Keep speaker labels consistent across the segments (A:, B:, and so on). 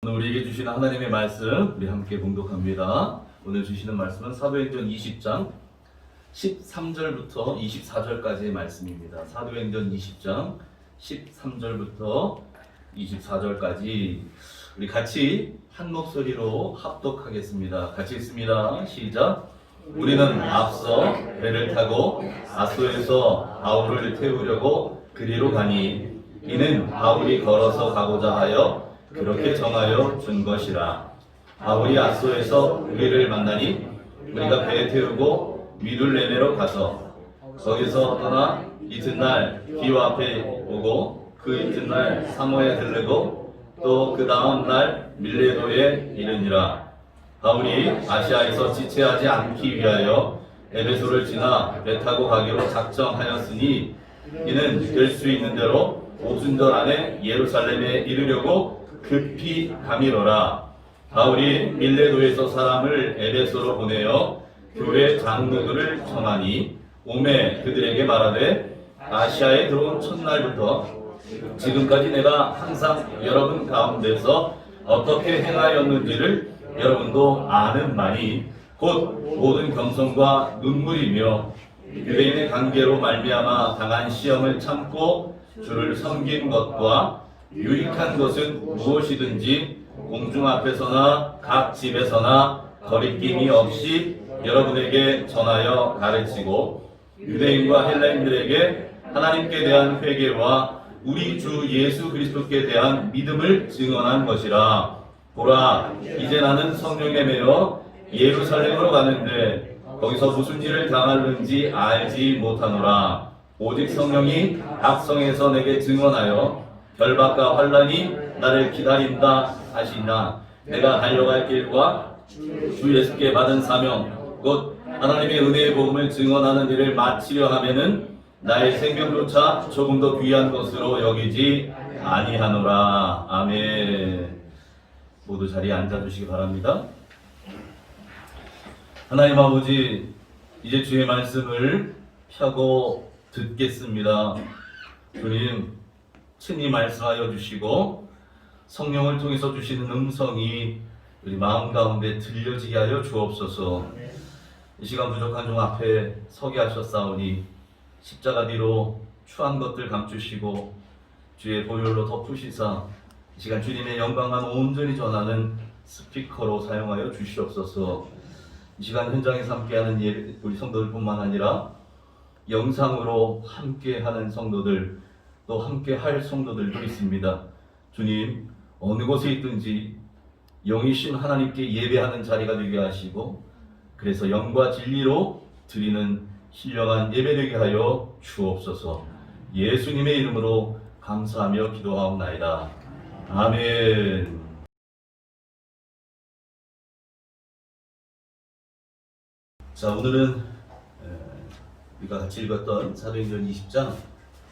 A: 오늘 우리에게 주시는 하나님의 말씀 우리 함께 봉독합니다. 오늘 주시는 말씀은 사도행전 20장 13절부터 24절까지의 말씀입니다. 사도행전 20장 13절부터 24절까지 우리 같이 한 목소리로 합독하겠습니다. 같이 읽습니다. 시작. 우리는 앞서 배를 타고 아소에서 바울을 태우려고 그리로 가니 이는 바울이 걸어서 가고자 하여 그렇게 정하여 준 것이라. 바울이 아소에서 우리를 만나니 우리가 배에 태우고 미둘레네로 가서 거기서 떠나 이튿날 기호 앞에 오고 그 이튿날 사모에 들르고 또 그 다음 날 밀레도에 이르니라. 바울이 아시아에서 지체하지 않기 위하여 에베소를 지나 배 타고 가기로 작정하였으니 이는 될 수 있는 대로 오순절 안에 예루살렘에 이르려고 급히 가미로라. 바울이 밀레도에서 사람을 에베소로 보내어 교회 장로들을 청하니 오매 그들에게 말하되 아시아에 들어온 첫날부터 지금까지 내가 항상 여러분 가운데서 어떻게 행하였는지를 여러분도 아는 바니 곧 모든 겸손과 눈물이며 유대인의 관계로 말미암아 당한 시험을 참고 주를 섬긴 것과 유익한 것은 무엇이든지 공중 앞에서나 각 집에서나 거리낌이 없이 여러분에게 전하여 가르치고 유대인과 헬라인들에게 하나님께 대한 회개와 우리 주 예수 그리스도께 대한 믿음을 증언한 것이라. 보라, 이제 나는 성령에 매여 예루살렘으로 가는데 거기서 무슨 일을 당하는지 알지 못하노라. 오직 성령이 각성에서 내게 증언하여 결박과 환난이 나를 기다린다 하시나 내가 달려갈 길과 주 예수께 받은 사명 곧 하나님의 은혜의 복음을 증언하는 일을 마치려 하면은 나의 생명조차 조금 더 귀한 것으로 여기지 아니하노라. 아멘. 모두 자리에 앉아주시기 바랍니다. 하나님 아버지, 이제 주의 말씀을 펴고 듣겠습니다. 주님, 친히 말씀하여 주시고 성령을 통해서 주시는 음성이 우리 마음 가운데 들려지게 하여 주옵소서. 이 시간 부족한 종 앞에 서게 하셨사오니 십자가 뒤로 추한 것들 감추시고 주의 보혈로 덮으시사 이 시간 주님의 영광만 온전히 전하는 스피커로 사용하여 주시옵소서. 이 시간 현장에서 함께하는 우리 성도들뿐만 아니라 영상으로 함께하는 성도들 또 함께할 성도들도 있습니다. 주님, 어느 곳에 있든지 영이신 하나님께 예배하는 자리가 되게 하시고 그래서 영과 진리로 드리는 신령한 예배되게 하여 주옵소서. 예수님의 이름으로 감사하며 기도하옵나이다. 아멘. 자, 오늘은 우리가 같이 읽었던 사도행전 20장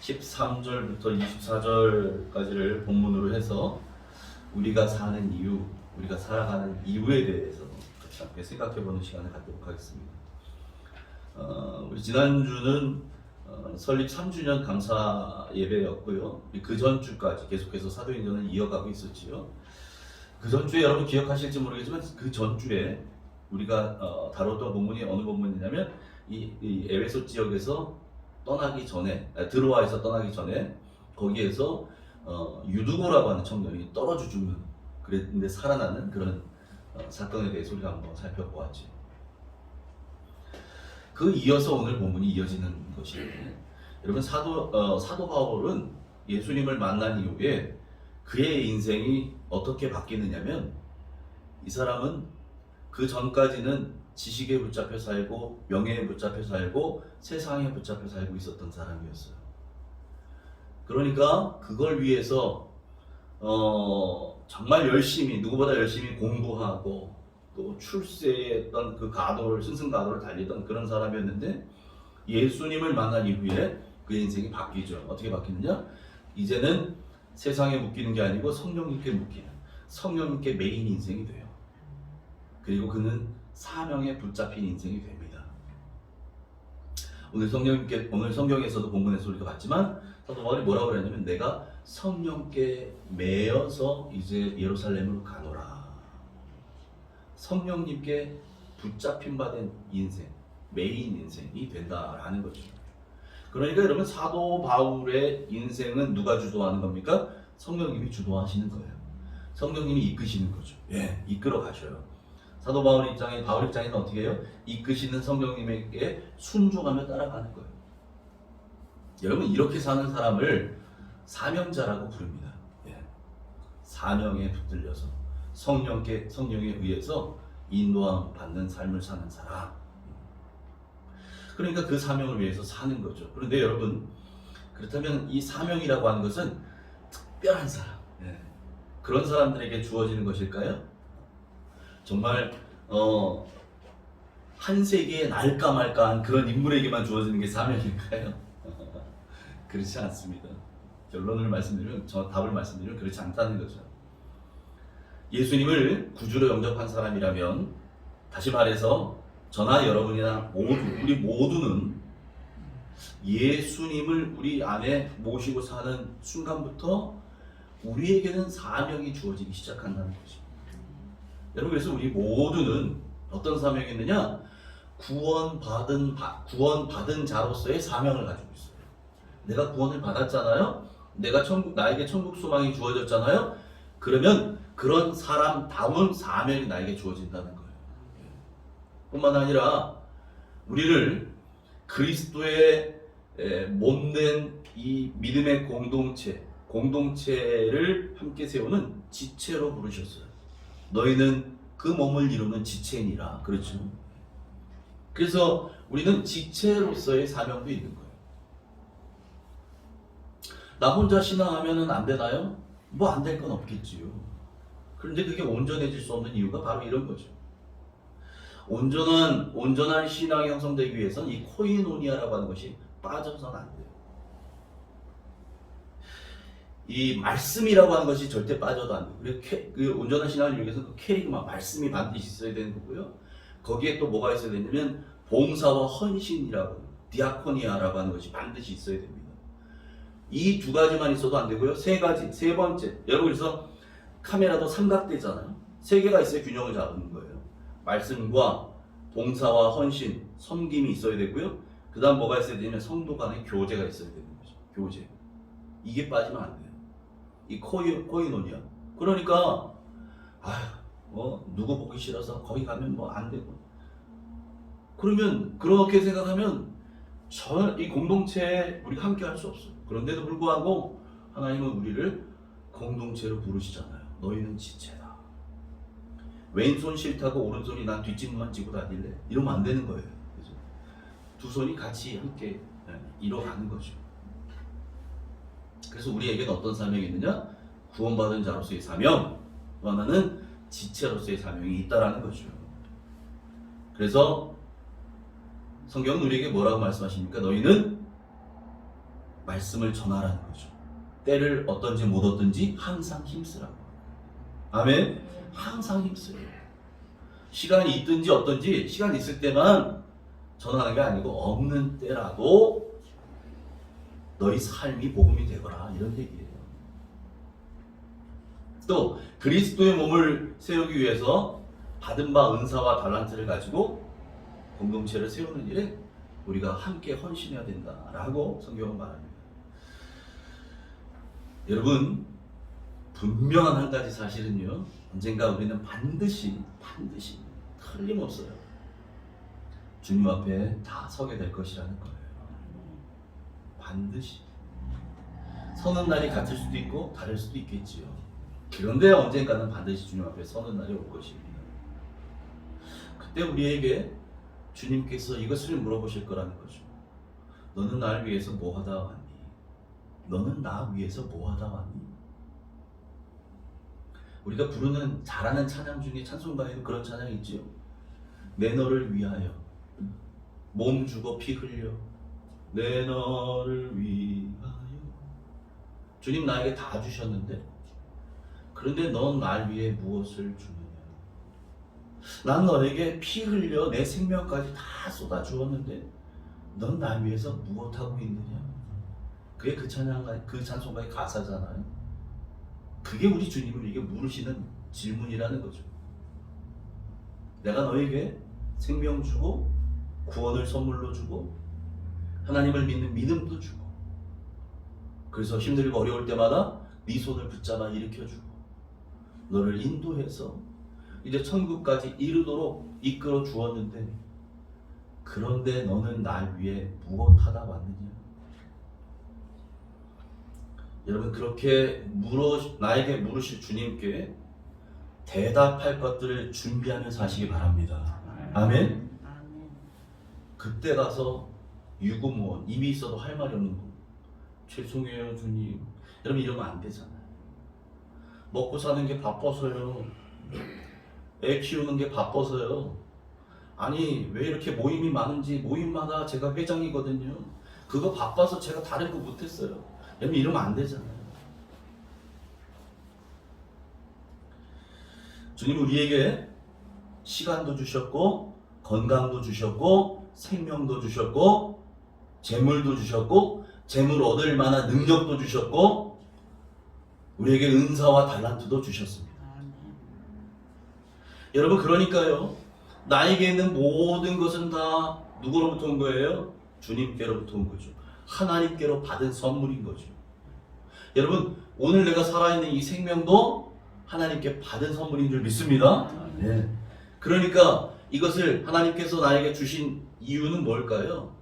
A: 13절부터 24절까지를 본문으로 해서 우리가 사는 이유, 우리가 살아가는 이유에 대해서 같이 함께 생각해보는 시간을 갖도록 하겠습니다. 우리 지난주는 설립 3주년 감사 예배였고요. 그 전주까지 계속해서 사도행전을 이어가고 있었지요. 그 전주에 여러분 기억하실지 모르겠지만 그 전주에 우리가 다뤘던 본문이 어느 본문이냐면 이 에베소 지역에서 떠나기 전에, 드로아에서 떠나기 전에 거기에서 유두고라고 하는 청년이 떨어져 죽는, 그랬는데 살아나는 그런 사건에 대해서 우리가 한번 살펴보았죠. 그 이어서 오늘 본문이 이어지는 것이에요. 여러분, 사도 바울은 예수님을 만난 이후에 그의 인생이 어떻게 바뀌느냐면 이 사람은 그 전까지는 지식에 붙잡혀 살고 명예에 붙잡혀 살고 세상에 붙잡혀 살고 있었던 사람이었어요. 그러니까 그걸 위해서 정말 열심히, 누구보다 열심히 공부하고 또 출세했던 그 가도를, 승승가도를 달리던 그런 사람이었는데 예수님을 만난 이후에 그의 인생이 바뀌죠. 어떻게 바뀌느냐? 이제는 세상에 묶이는 게 아니고 성령님께 묶이는, 성령님께 메인 인생이 돼요. 그리고 그는 사명에 붙잡힌 인생이 됩니다. 오늘 성경에서도 본문에서 우리가 봤지만 사도 바울이 뭐라고 그랬냐면 내가 성령께 매여서 이제 예루살렘으로 가노라. 성령님께 붙잡힌 바 된 인생, 메인 인생이 된다라는 거죠. 그러니까 여러분 사도 바울의 인생은 누가 주도하는 겁니까? 성령님이 주도하시는 거예요. 성령님이 이끄시는 거죠. 예, 이끌어 가셔요. 사도 바울 입장에는 어떻게 해요? 이끄시는 성령님에게 순종하며 따라가는 거예요. 여러분 이렇게 사는 사람을 사명자라고 부릅니다. 예. 사명에 붙들려서 성령에 의해서 인도함 받는 삶을 사는 사람. 그러니까 그 사명을 위해서 사는 거죠. 그런데 여러분 그렇다면 이 사명이라고 하는 것은 특별한 사람, 예. 그런 사람들에게 주어지는 것일까요? 정말 한 세계에 날까 말까한 그런 인물에게만 주어지는 게 사명일까요? 그렇지 않습니다. 답을 말씀드리면 그렇지 않다는 거죠. 예수님을 구주로 영접한 사람이라면, 다시 말해서 저나 여러분이나 우리 모두는 예수님을 우리 안에 모시고 사는 순간부터 우리에게는 사명이 주어지기 시작한다는 것입니다. 여러분 그래서 우리 모두는 어떤 사명이 있느냐? 구원받은 자로서의 사명을 가지고 있어요. 내가 구원을 받았잖아요. 나에게 천국 소망이 주어졌잖아요. 그러면 그런 사람다운 사명이 나에게 주어진다는 거예요. 뿐만 아니라 우리를 그리스도의 몸된 이 믿음의 공동체를 함께 세우는 지체로 부르셨어요. 너희는 그 몸을 이루는 지체이니라. 그렇죠? 그래서 우리는 지체로서의 사명도 있는 거예요. 나 혼자 신앙하면 안 되나요? 뭐 안 될 건 없겠지요. 그런데 그게 온전해질 수 없는 이유가 바로 이런 거죠. 온전한 신앙이 형성되기 위해서는 이 코이노니아라고 하는 것이 빠져서는 안 돼요. 이 말씀이라고 하는 것이 절대 빠져도 안 돼요. 그 온전한 신앙을 이루기 위해서는 그 캐리그마, 말씀이 반드시 있어야 되는 거고요. 거기에 또 뭐가 있어야 되냐면 봉사와 헌신이라고, 디아코니아라고 하는 것이 반드시 있어야 됩니다. 이 두 가지만 있어도 안 되고요. 세 번째. 여러분 그래서 카메라도 삼각대잖아요. 세 개가 있어야 균형을 잡는 거예요. 말씀과 봉사와 헌신, 섬김이 있어야 되고요. 그 다음 뭐가 있어야 되냐면 성도 간의 교제가 있어야 되는 거죠. 교제. 이게 빠지면 안 돼요. 이 코이노니아. 그러니까 누구 보기 싫어서 거기 가면 뭐 안 되고. 그러면 그렇게 생각하면 이 공동체에 우리가 함께 할 수 없어요. 그런데도 불구하고 하나님은 우리를 공동체로 부르시잖아요. 너희는 지체다. 왼손 싫다고 오른손이 난 뒷짐만 지고 다닐래? 이러면 안 되는 거예요. 그죠? 두 손이 같이 함께 이뤄가는 거죠. 그래서 우리에게는 어떤 사명이 있느냐? 구원받은 자로서의 사명, 또 하나는 지체로서의 사명이 있다라는 거죠. 그래서 성경은 우리에게 뭐라고 말씀하십니까? 너희는 말씀을 전하라는 거죠. 때를 어떤지 못 얻든지 항상 힘쓰라고. 아멘. 항상 힘쓰래요. 시간이 있든지 없든지 시간 있을 때만 전하는 게 아니고 없는 때라도 너희 삶이 복음이 되거라, 이런 얘기예요. 또 그리스도의 몸을 세우기 위해서 받은 바 은사와 달란트를 가지고 공동체를 세우는 일에 우리가 함께 헌신해야 된다라고 성경은 말합니다. 여러분 분명한 한 가지 사실은요, 언젠가 우리는 반드시 틀림없어요, 주님 앞에 다 서게 될 것이라는 거예요. 반드시. 서는 날이 같을 수도 있고 다를 수도 있겠지요. 그런데 언젠가는 반드시 주님 앞에 서는 날이 올 것입니다. 그때 우리에게 주님께서 이것을 물어보실 거라는 거죠. 너는 날 위해서 뭐 하다 왔니? 너는 나 위해서 뭐 하다 왔니? 우리가 부르는 잘하는 찬양 중에 찬송가에도 그런 찬양이 있지요. 내 너를 위하여 몸 주고 피 흘려 내 너를 위하여. 주님 나에게 다 주셨는데 그런데 넌 날 위해 무엇을 주느냐? 난 너에게 피 흘려 내 생명까지 다 쏟아 주었는데 넌 날 위해서 무엇하고 있느냐? 그게 그 찬양, 그 찬송가의 가사잖아요. 그게 우리 주님을 이게 물으시는 질문이라는 거죠. 내가 너에게 생명 주고 구원을 선물로 주고 하나님을 믿는 믿음도 주고, 그래서 힘들고 어려울 때마다 네 손을 붙잡아 일으켜주고 너를 인도해서 이제 천국까지 이르도록 이끌어 주었는데, 그런데 너는 날 위해 무엇하다 왔느냐? 여러분, 그렇게 나에게 물으실 주님께 대답할 것들을 준비하면서 사시기 바랍니다. 아멘. 그때 가서 유구무원, 입이 있어도 할 말이 없는 거, 죄송해요 주님, 여러분 이러면 안 되잖아요. 먹고 사는 게 바빠서요, 애 키우는 게 바빠서요. 아니 왜 이렇게 모임이 많은지, 모임마다 제가 회장이거든요. 그거 바빠서 제가 다른 거 못했어요. 여러분 이러면 안 되잖아요. 주님 우리에게 시간도 주셨고 건강도 주셨고 생명도 주셨고 재물도 주셨고 재물 얻을 만한 능력도 주셨고 우리에게 은사와 달란트도 주셨습니다. 여러분, 그러니까요, 나에게 있는 모든 것은 다 누구로부터 온 거예요? 주님께로부터 온 거죠. 하나님께로 받은 선물인 거죠. 여러분, 오늘 내가 살아있는 이 생명도 하나님께 받은 선물인 줄 믿습니다. 네. 그러니까 이것을 하나님께서 나에게 주신 이유는 뭘까요?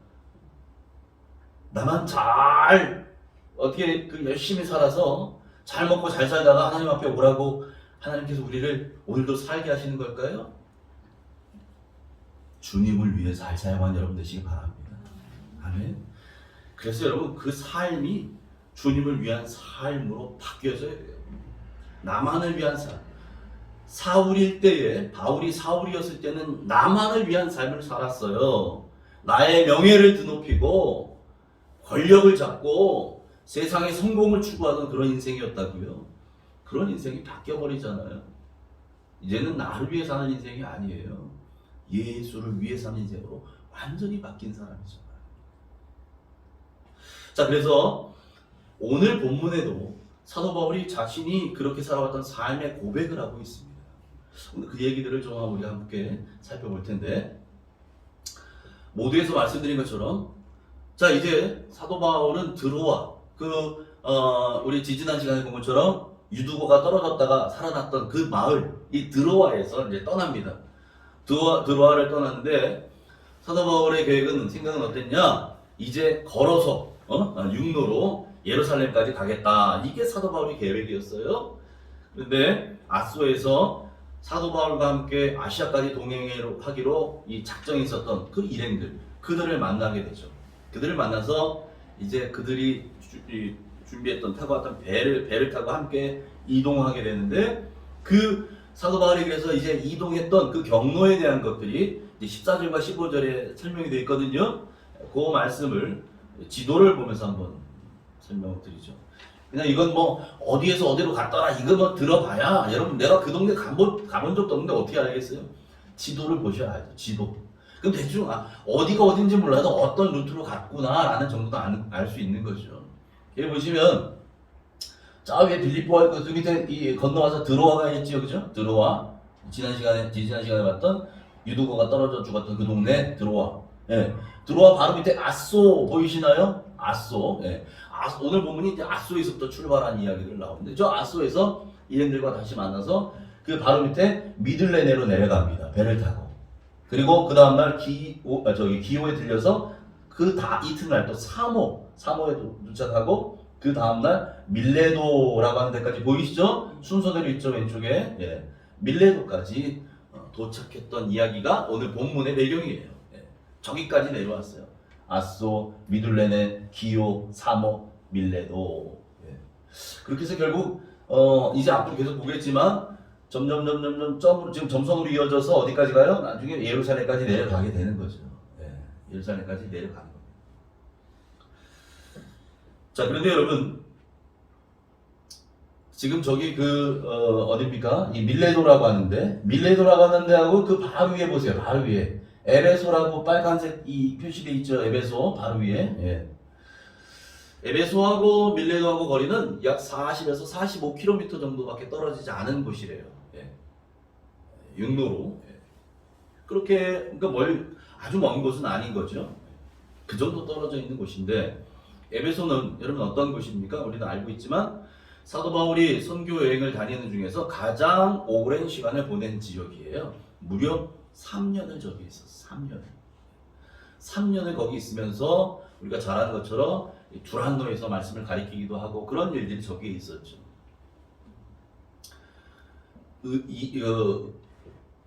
A: 나만 잘 어떻게 열심히 살아서 잘 먹고 잘 살다가 하나님 앞에 오라고 하나님께서 우리를 오늘도 살게 하시는 걸까요? 주님을 위해 잘 사용한 여러분 되시기 바랍니다. 아멘. 그래서 여러분, 그 삶이 주님을 위한 삶으로 바뀌어져야 돼요. 나만을 위한 삶. 사울일 때에, 바울이 사울이었을 때는 나만을 위한 삶을 살았어요. 나의 명예를 드높이고 권력을 잡고 세상의 성공을 추구하던 그런 인생이었다고요. 그런 인생이 바뀌어버리잖아요. 이제는 나를 위해 사는 인생이 아니에요. 예수를 위해 사는 인생으로 완전히 바뀐 사람이잖아요. 자, 그래서 오늘 본문에도 사도 바울이 자신이 그렇게 살아왔던 삶의 고백을 하고 있습니다. 오늘 그 얘기들을 좀 우리 함께 살펴볼 텐데, 모두에서 말씀드린 것처럼, 자, 이제 사도 바울은 드로아, 우리 지지난 시간에 본 것처럼 유두고가 떨어졌다가 살아났던 그 마을, 이 드로아에서 이제 떠납니다. 드로아를 떠났는데, 사도 바울의 계획은, 생각은 어땠냐? 이제 걸어서 육로로 예루살렘까지 가겠다. 이게 사도 바울의 계획이었어요. 그런데 아소에서 사도 바울과 함께 아시아까지 동행하기로 이 작정이 있었던 그 일행들, 그들을 만나게 되죠. 그들을 만나서 이제 그들이 준비했던, 타고 왔던 배를 타고 함께 이동하게 되는데, 그 사도 바울이 그래서 이제 이동했던 그 경로에 대한 것들이 이제 14절과 15절에 설명이 되어 있거든요. 그 말씀을 지도를 보면서 한번 설명을 드리죠. 그냥 이건 뭐 어디에서 어디로 갔더라 이거 뭐 들어봐야, 여러분 내가 그 동네 가본 적도 없는데 어떻게 알겠어요? 지도를 보셔야 알죠. 지도. 그럼 대충 어디가 어딘지 몰라도 어떤 루트로 갔구나 라는 정도도 알 수 있는 거죠. 여기 보시면 저 위에 빌립보가 그 밑에 건너가서 드로아가 있지요, 그죠? 드로아. 지난 시간에 봤던 유두고가 떨어져 죽었던 그 동네 드로아. 예. 드로아 바로 밑에 아소 보이시나요? 아소. 예. 오늘 본문이 이제 아소에서부터 출발한 이야기를 나오는데, 저 아소에서 일행들과 다시 만나서 그 바로 밑에 미들레네로 내려갑니다. 배를 타고. 그리고 그 다음날 기호에 들려서 이튿날 또 사모에 도착하고, 그 다음날 밀레도라고 하는 데까지 보이시죠? 순서대로 있죠, 왼쪽에. 예. 밀레도까지 도착했던 이야기가 오늘 본문의 배경이에요. 예. 저기까지 내려왔어요. 아소, 미둘레네, 기호, 사모, 밀레도. 예. 그렇게 해서 결국 이제 앞으로 계속 보겠지만 점점 지금 점선으로 이어져서 어디까지 가요? 나중에 예루살렘까지 내려가게 되는 거죠. 예. 예루살렘까지 내려가는 겁니다. 자, 그런데 여러분, 지금 저기 어딥니까? 이 밀레도라고 하는데 하고 그 바로 위에 보세요. 바로 위에 에베소라고 빨간색 이 표시돼 있죠. 에베소 바로 위에. 예. 에베소하고 밀레도하고 거리는 약 40에서 45km 정도밖에 떨어지지 않은 곳이래요. 예. 육로로. 예. 그렇게 그러니까 아주 먼 곳은 아닌 거죠. 그 정도 떨어져 있는 곳인데 에베소는 여러분 어떤 곳입니까? 우리는 알고 있지만 사도 바울이 선교 여행을 다니는 중에서 가장 오랜 시간을 보낸 지역이에요. 무려 3년을 저기 있었어. 3년을 거기 있으면서 우리가 잘 아는 것처럼 두란노에서 말씀을 가리키기도 하고 그런 일들이 저기에 있었죠.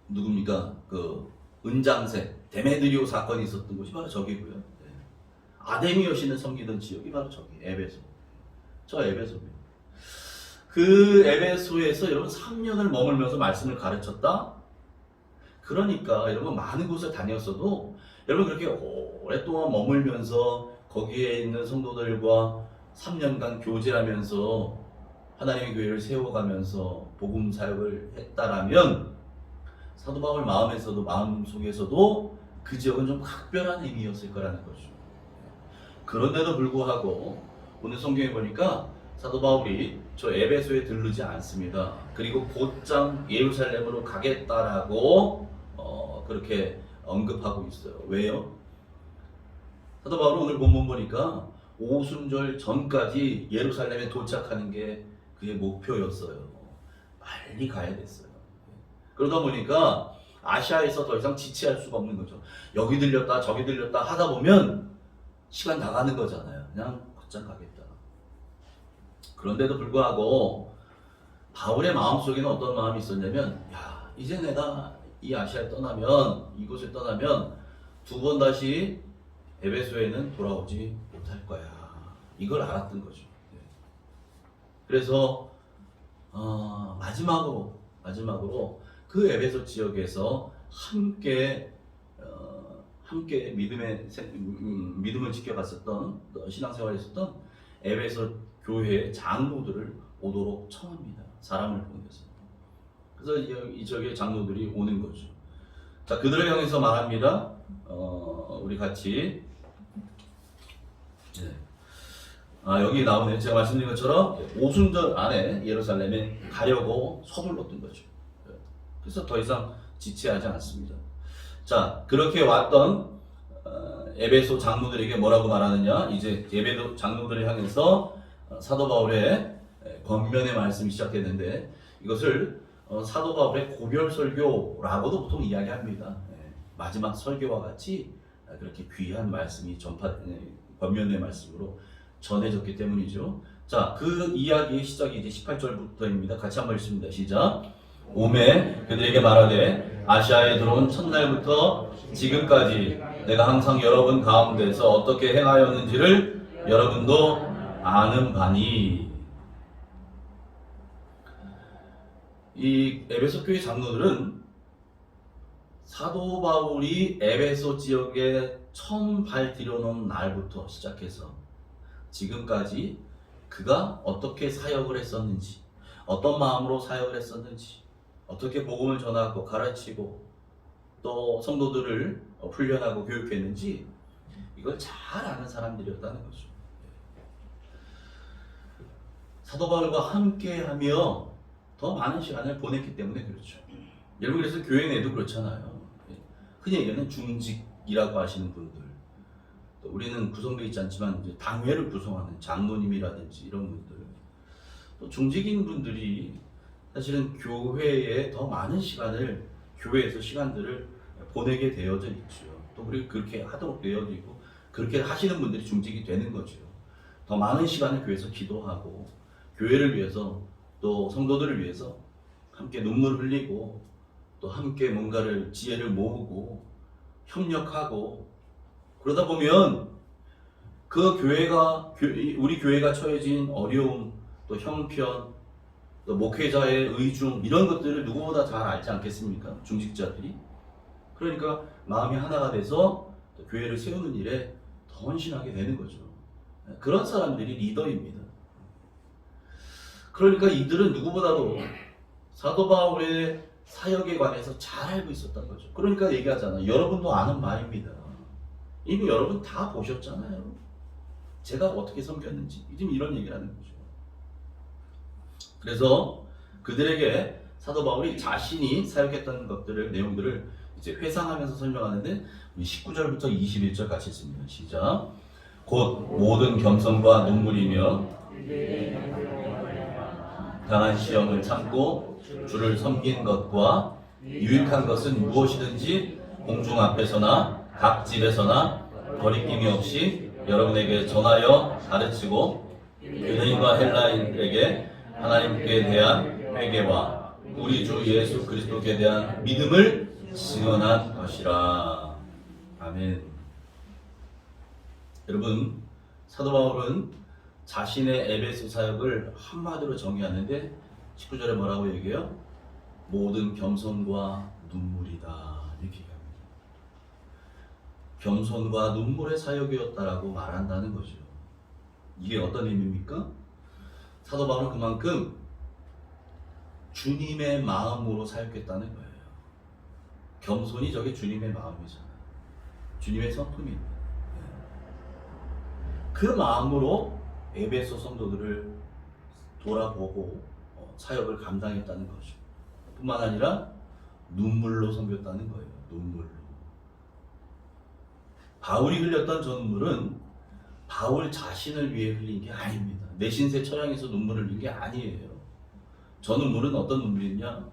A: 누굽니까? 그 은장세 데메드리오 사건이 있었던 곳이 바로 저기고요. 네. 아데미 여신을 섬기던 지역이 바로 저기 에베소. 저 에베소입니다. 그 에베소에서 여러분 3년을 머물면서 말씀을 가르쳤다. 그러니까 여러분 많은 곳을 다녔어도 여러분 그렇게 오랫동안 머물면서 거기에 있는 성도들과 3년간 교제하면서 하나님의 교회를 세워가면서 복음 사역을 했다라면 사도 바울 마음속에서도 그 지역은 좀 각별한 의미였을 거라는 거죠. 그런데도 불구하고 오늘 성경에 보니까 사도 바울이 저 에베소에 들르지 않습니다. 그리고 곧장 예루살렘으로 가겠다라고 그렇게 언급하고 있어요. 왜요? 사도 바울은 오늘 본문 보니까 오순절 전까지 예루살렘에 도착하는 게 그의 목표였어요. 빨리 가야 됐어요. 그러다 보니까 아시아에서 더 이상 지체할 수가 없는 거죠. 여기 들렸다 저기 들렸다 하다 보면 시간 나가는 거잖아요. 그냥 곧장 가겠다. 그런데도 불구하고 바울의 마음속에는 어떤 마음이 있었냐면 이제 내가 이 아시아에 떠나면 이곳을 떠나면 두 번 다시 에베소에는 돌아오지 못할 거야. 이걸 알았던 거죠. 그래서 마지막으로 그 에베소 지역에서 함께 믿음을 지켜갔었던 신앙생활을 했었던 에베소 교회 장로들을 오도록 청합니다. 사람을 보내서. 그래서 이 지역의 장로들이 오는 거죠. 자, 그들을 향해서 말합니다. 우리 같이 여기 나오네요. 제가 말씀드린 것처럼 오순절 안에 예루살렘에 가려고 서둘렀던 거죠. 그래서 더 이상 지체하지 않습니다. 자, 그렇게 왔던 에베소 장로들에게 뭐라고 말하느냐? 이제 에베소 장로들을 향해서 사도 바울의 권면의 말씀이 시작됐는데 이것을 사도 바울의 고별 설교라고도 보통 이야기합니다. 마지막 설교와 같이 그렇게 귀한 말씀이 권면의 말씀으로 전해졌기 때문이죠. 자, 그 이야기의 시작이 이제 18절부터입니다. 같이 한번 읽습니다. 시작. 오매 그들에게 말하되 아시아에 들어온 첫날부터 지금까지 내가 항상 여러분 가운데서 어떻게 행하였는지를 여러분도 아는 바니. 이 에베소 교회 장로들은 사도 바울이 에베소 지역에 처음 발 들여놓은 날부터 시작해서 지금까지 그가 어떻게 사역을 했었는지, 어떤 마음으로 사역을 했었는지, 어떻게 복음을 전하고 가르치고 또 성도들을 훈련하고 교육했는지 이걸 잘 아는 사람들이었다는 거죠. 사도 바울과 함께하며 더 많은 시간을 보냈기 때문에 그렇죠. 여러분 그래서 교회 내도 그렇잖아요. 흔히 얘기하는 중직이라고 하시는 분들, 또 우리는 구성되어 있지 않지만 이제 당회를 구성하는 장로님이라든지 이런 분들, 또 중직인 분들이 사실은 교회에 더 많은 시간을 교회에서 시간들을 보내게 되어져 있죠. 또 우리 그렇게 하도록 되어져 있고 그렇게 하시는 분들이 중직이 되는 거죠. 더 많은 시간을 교회에서 기도하고 교회를 위해서 또 성도들을 위해서 함께 눈물 흘리고 또 함께 뭔가를 지혜를 모으고 협력하고 그러다 보면 그 교회가 우리 교회가 처해진 어려움 또 형편 또 목회자의 의중 이런 것들을 누구보다 잘 알지 않겠습니까? 중직자들이. 그러니까 마음이 하나가 돼서 교회를 세우는 일에 더 헌신하게 되는 거죠. 그런 사람들이 리더입니다. 그러니까 이들은 누구보다도 사도 바울의 사역에 관해서 잘 알고 있었던 거죠. 그러니까 얘기하잖아요. 여러분도 아는 바입니다. 이미 여러분 다 보셨잖아요. 제가 어떻게 섬겼는지 지금 이런 얘기를 하는 거죠. 그래서 그들에게 사도 바울이 자신이 사역했던 것들을 내용들을 이제 회상하면서 설명하는데 19절부터 21절 같이 읽습니다. 시작. 곧 모든 겸손과 눈물이며 당한 시험을 참고 주를 섬긴 것과 유익한 것은 무엇이든지 공중 앞에서나 각 집에서나 거리낌이 없이 여러분에게 전하여 가르치고 유대인과 헬라인에게 하나님께 대한 회개와 우리 주 예수 그리스도께 대한 믿음을 증언한 것이라. 아멘. 여러분, 사도 바울은 자신의 에베소 사역을 한마디로 정의하는데 19절에 뭐라고 얘기해요? 모든 겸손과 눈물이다 이렇게 얘기합니다. 겸손과 눈물의 사역이었다라고 말한다는 거죠. 이게 어떤 의미입니까? 사도 바울은 그만큼 주님의 마음으로 사역했다는 거예요. 겸손이 저게 주님의 마음이잖아요. 주님의 성품입니다. 그 마음으로 에베소 성도들을 돌아보고 사역을 감당했다는 거죠. 뿐만 아니라 눈물로 섬겼다는 거예요. 눈물로. 바울이 흘렸던 저 눈물은 바울 자신을 위해 흘린 게 아닙니다. 내 신세 처량에서 눈물을 흘린 게 아니에요. 저 눈물은 어떤 눈물이냐?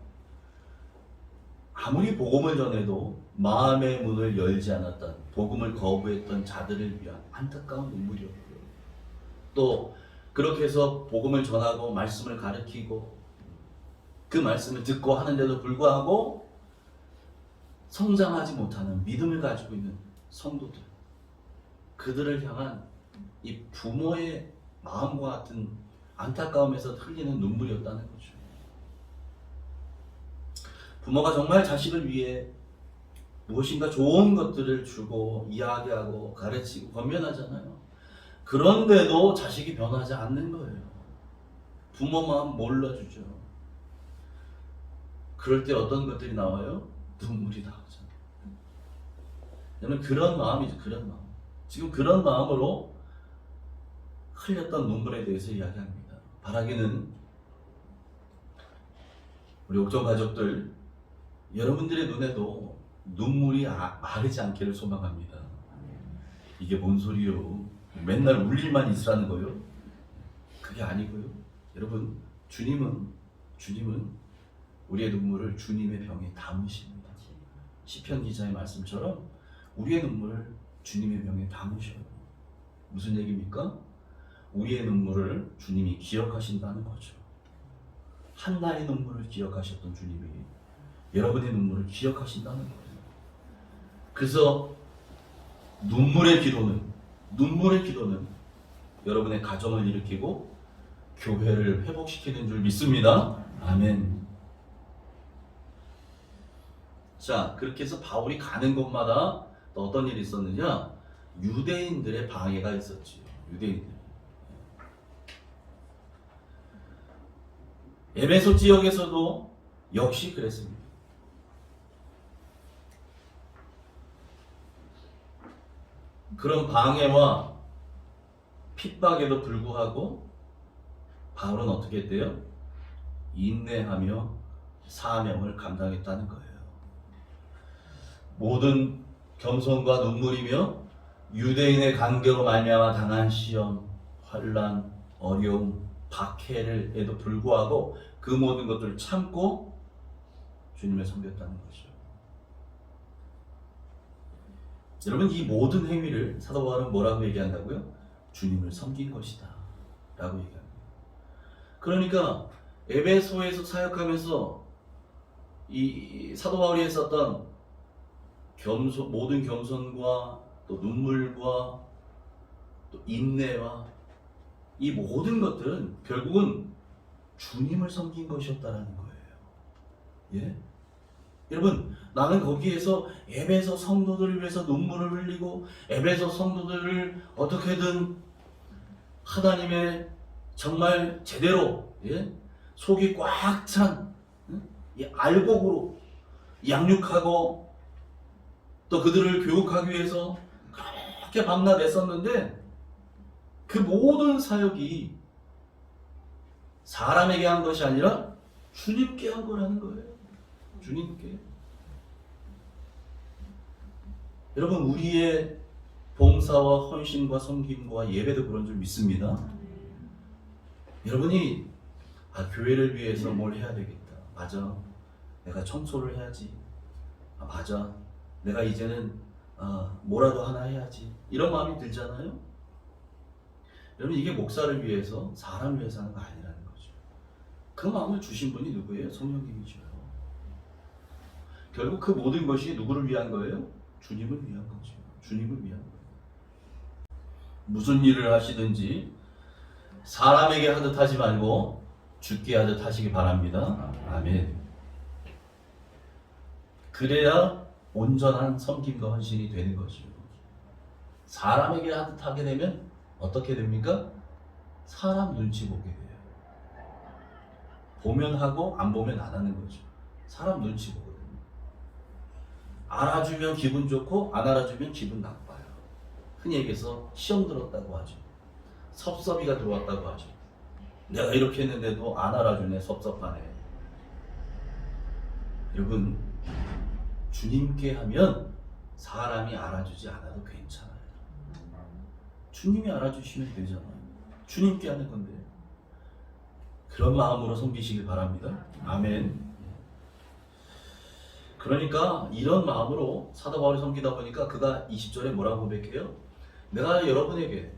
A: 아무리 복음을 전해도 마음의 문을 열지 않았던, 복음을 거부했던 자들을 위한 안타까운 눈물이었고요. 또 그렇게 해서 복음을 전하고 말씀을 가르치고 그 말씀을 듣고 하는데도 불구하고 성장하지 못하는 믿음을 가지고 있는 성도들, 그들을 향한 이 부모의 마음과 같은 안타까움에서 흘리는 눈물이었다는 거죠. 부모가 정말 자식을 위해 무엇인가 좋은 것들을 주고 이야기하고 가르치고 권면하잖아요. 그런데도 자식이 변하지 않는 거예요. 부모 마음 몰라주죠. 그럴 때 어떤 것들이 나와요? 눈물이 나오잖아요. 여러분, 그런 마음이죠. 그런 마음. 지금 그런 마음으로 흘렸던 눈물에 대해서 이야기합니다. 바라기는 우리 옥정 가족들, 여러분들의 눈에도 눈물이 마르지 않기를 소망합니다. 이게 뭔 소리요? 맨날 울 일만 있으라는 거요? 그게 아니고요. 여러분, 주님은 우리의 눈물을 주님의 병에 담으십니다. 시편 기자의 말씀처럼 우리의 눈물을 주님의 병에 담으셔요. 무슨 얘기입니까? 우리의 눈물을 주님이 기억하신다는 거죠. 한나의 눈물을 기억하셨던 주님이 여러분의 눈물을 기억하신다는 거예요. 그래서 눈물의 기도는 여러분의 가정을 일으키고 교회를 회복시키는 줄 믿습니다. 아멘. 자, 그렇게 해서 바울이 가는 곳마다 또 어떤 일이 있었느냐? 유대인들의 방해가 있었지요. 유대인들. 에베소 지역에서도 역시 그랬습니다. 그런 방해와 핍박에도 불구하고 바울은 어떻게 했대요? 인내하며 사명을 감당했다는 거예요. 모든 겸손과 눈물이며 유대인의 간계로 말미암아 당한 시험, 환난, 어려움, 박해를에도 불구하고 그 모든 것들을 참고 주님을 섬겼다는 거죠. 여러분, 이 모든 행위를 사도 바울은 뭐라고 얘기한다고요? 주님을 섬긴 것이다 라고 얘기합니다. 그러니까 에베소에서 사역하면서 이 사도 바울이 했었던 모든 겸손과 또 눈물과 또 인내와 이 모든 것들은 결국은 주님을 섬긴 것이었다라는 거예요. 예? 여러분, 나는 거기에서 에베소 성도들을 위해서 눈물을 흘리고 에베소 성도들을 어떻게든 하나님의 정말 제대로 속이 꽉 찬 이 알곡으로 양육하고 또 그들을 교육하기 위해서 그렇게 밤낮 애썼는데 그 모든 사역이 사람에게 한 것이 아니라 주님께 한 거라는 거예요. 주님께. 여러분, 우리의 봉사와 헌신과 섬김과 예배도 그런 줄 믿습니다. 여러분이 교회를 위해서 뭘 해야 되겠다. 맞아. 내가 청소를 해야지. 맞아. 내가 이제는 뭐라도 하나 해야지. 이런 마음이 들잖아요. 여러분, 이게 목사를 위해서, 사람을 위해서 하는 거 아니라는 거죠. 그 마음을 주신 분이 누구예요? 성령님이죠. 결국 그 모든 것이 누구를 위한 거예요? 주님을 위한 거죠. 주님을 위한 거예요. 무슨 일을 하시든지 사람에게 하듯 하지 말고 주께 하듯 하시기 바랍니다. 아멘. 그래야 온전한 섬김과 헌신이 되는 거죠. 사람에게 하듯 하게 되면 어떻게 됩니까? 사람 눈치 보게 돼요. 보면 하고 안 보면 안 하는 거죠. 사람 눈치 보거든요. 알아주면 기분 좋고 안 알아주면 기분 나빠요. 흔히 얘기해서 시험 들었다고 하죠. 섭섭이가 들어왔다고 하죠. 내가 이렇게 했는데도 안 알아주네, 섭섭하네. 여러분, 주님께 하면 사람이 알아주지 않아도 괜찮아요. 주님이 알아주시면 되잖아요. 주님께 하는 건데. 그런 마음으로 섬기시길 바랍니다. 아멘. 그러니까 이런 마음으로 사도 바울이 섬기다 보니까 그가 20절에 뭐라고 고백해요? 내가 여러분에게,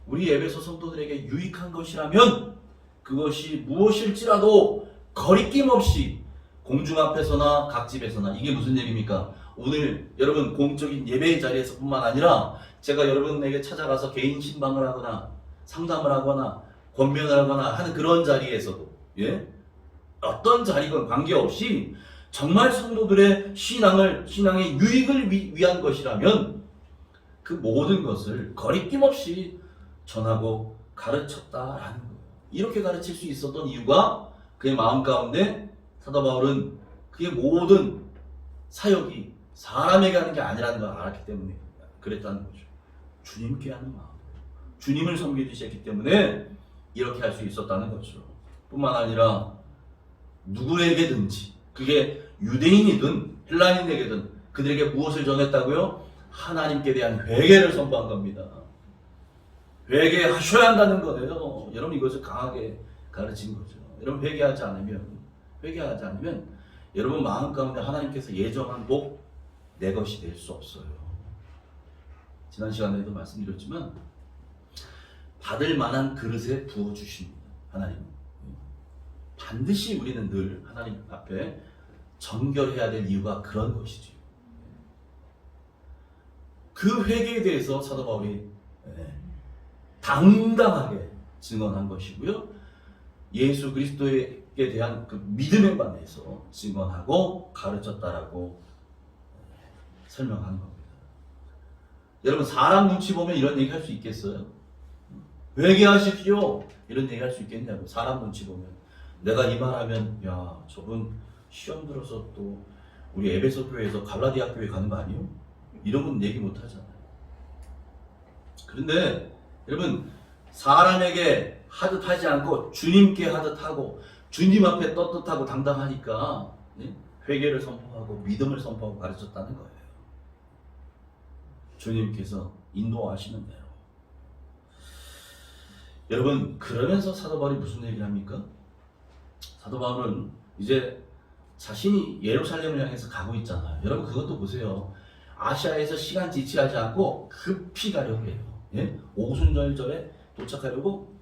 A: 우리 에베소 성도들에게 유익한 것이라면 그것이 무엇일지라도 거리낌 없이 공중 앞에서나 각 집에서나, 이게 무슨 얘기입니까? 오늘 여러분 공적인 예배의 자리에서 뿐만 아니라 제가 여러분에게 찾아가서 개인 신방을 하거나 상담을 하거나 권면을 하거나 하는 그런 자리에서도, 어떤 자리건 관계없이 정말 성도들의 신앙의 유익을 위한 것이라면 그 모든 것을 거리낌 없이 전하고 가르쳤다라는 거예요. 이렇게 가르칠 수 있었던 이유가 그의 마음 가운데 사도 바울은 그의 모든 사역이 사람에게 하는 게 아니라는 걸 알았기 때문에 그랬다는 거죠. 주님께 하는 마음, 주님을 섬기듯이 했기 때문에 이렇게 할 수 있었다는 거죠. 뿐만 아니라 누구에게든지, 그게 유대인이든 헬라인에게든 그들에게 무엇을 전했다고요? 하나님께 대한 회개를 선포한 겁니다. 회개하셔야 한다는 거예요. 여러분, 이것을 강하게 가르친 거죠. 여러분, 회개하지 않으면 여러분 마음 가운데 하나님께서 예정한 복 내 것이 될 수 없어요. 지난 시간에도 말씀드렸지만 받을 만한 그릇에 부어주십니다. 하나님. 반드시 우리는 늘 하나님 앞에 정결해야 될 이유가 그런 것이죠. 그 회개에 대해서 사도 바울이 당당하게 증언한 것이고요. 예수 그리스도에 대한 그 믿음에 관해서 증언하고 가르쳤다라고 설명한 겁니다. 여러분, 사람 눈치 보면 이런 얘기 할 수 있겠어요? 회개하십시오, 이런 얘기 할 수 있겠냐고. 사람 눈치 보면. 내가 이 말하면 야, 저분 시험 들어서 또 우리 에베소 교회에서 갈라디아 교회 가는 거 아니에요? 이런 얘기 못 하잖아요. 그런데 여러분, 사람에게 하듯 하지 않고 주님께 하듯 하고 주님 앞에 떳떳하고 당당하니까 회개를 선포하고 믿음을 선포하고 가르쳤다는 거예요. 주님께서 인도하시는 대로. 여러분, 그러면서 사도 바울이 무슨 얘기를 합니까? 사도 바울은 이제 자신이 예루살렘을 향해서 가고 있잖아요. 여러분, 그것도 보세요. 아시아에서 시간 지체하지 않고 급히 가려고 해요. 오순절절에 도착하려고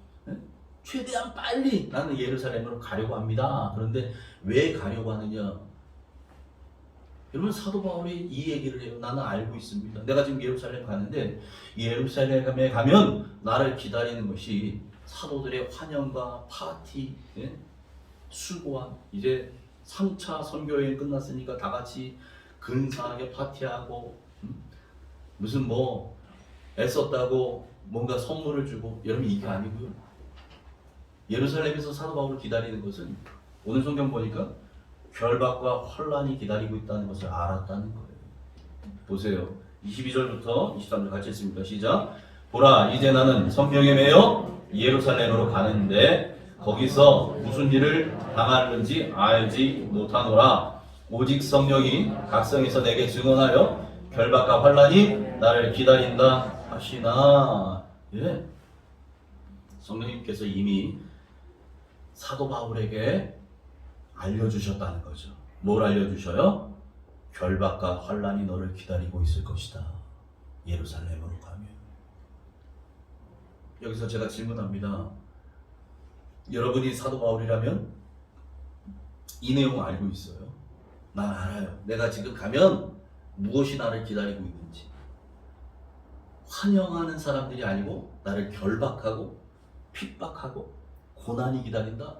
A: 최대한 빨리 나는 예루살렘으로 가려고 합니다. 그런데 왜 가려고 하느냐? 여러분, 사도 바울이 이 얘기를 해요. 나는 알고 있습니다. 내가 지금 예루살렘 가는데 이 예루살렘에 가면 나를 기다리는 것이 사도들의 환영과 파티, 수고함. 이제 3차 선교여행 끝났으니까 다 같이 근사하게 파티하고 무슨 뭐 애썼다고 뭔가 선물을 주고. 여러분, 이게 아니고요. 예루살렘에서 사도 바울을 기다리는 것은 오늘 성경 보니까 결박과 혼란이 기다리고 있다는 것을 알았다는 거예요. 보세요. 22절부터 23절 같이 했습니다. 시작. 보라, 이제 나는 성령에 매여 예루살렘으로 가는데 거기서 무슨 일을 당하는지 알지 못하노라. 오직 성령이 각성에서 내게 증언하여 결박과 환란이 나를 기다린다 하시나. 예. 성령님께서 이미 사도 바울에게 알려주셨다는 거죠. 뭘 알려주셔요? 결박과 환란이 너를 기다리고 있을 것이다. 예루살렘으로 가면. 여기서 제가 질문합니다. 여러분이 사도 바울이라면 이 내용 알고 있어요? 난 알아요. 내가 지금 가면 무엇이 나를 기다리고 있는지. 환영하는 사람들이 아니고 나를 결박하고 핍박하고 고난이 기다린다